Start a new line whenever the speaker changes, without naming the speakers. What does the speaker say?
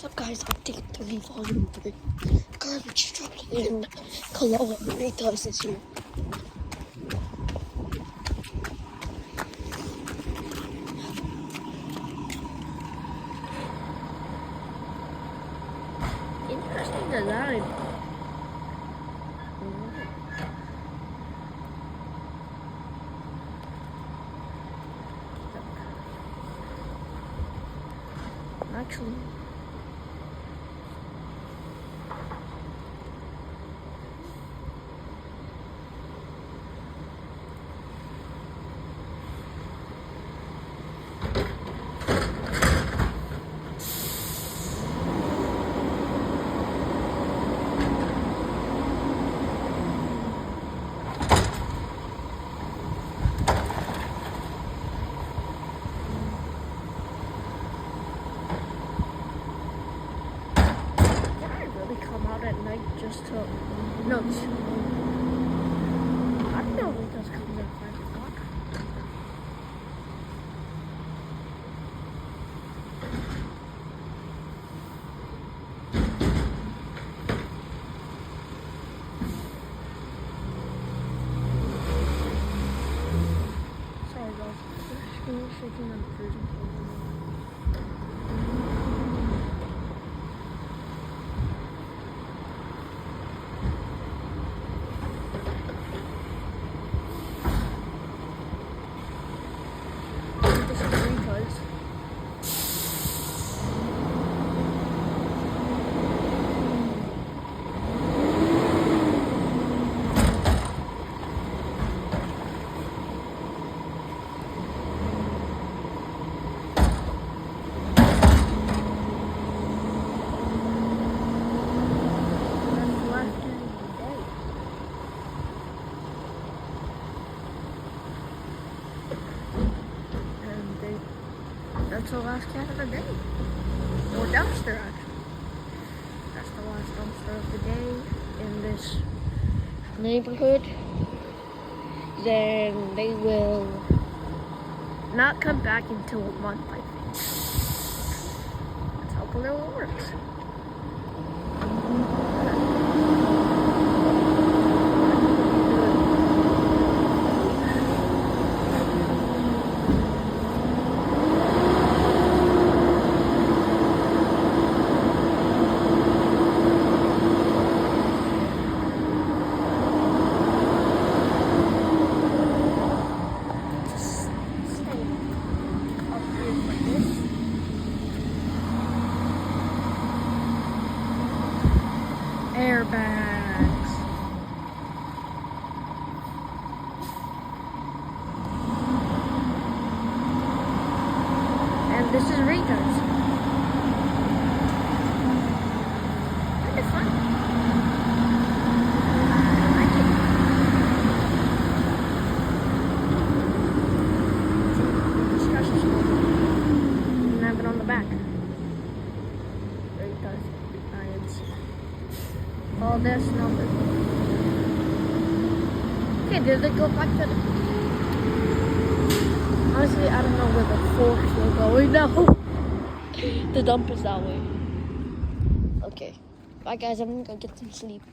up, guys? Update 3, Volume 3. Garbage truck in Koloa. Ritas is here. Interesting design. Actually, come out at night just to notes. I don't know if it does come at 5 o'clock. Sorry guys, the screen is shaking on the freezing table. That's the last cat of the day. Or dumpster, actually. That's the last dumpster of the day in this neighborhood. Then they will not come back until a month, I think. Let's hope it works. Airbags. And this is Ritas. Kind of fun. I like it. Discussion school. And have it on the back. Ritas. All this number. Okay, did they go back to the... Honestly, I don't know where the forks will go right now. The dump is that way. Okay. Bye guys, I'm gonna go get some sleep.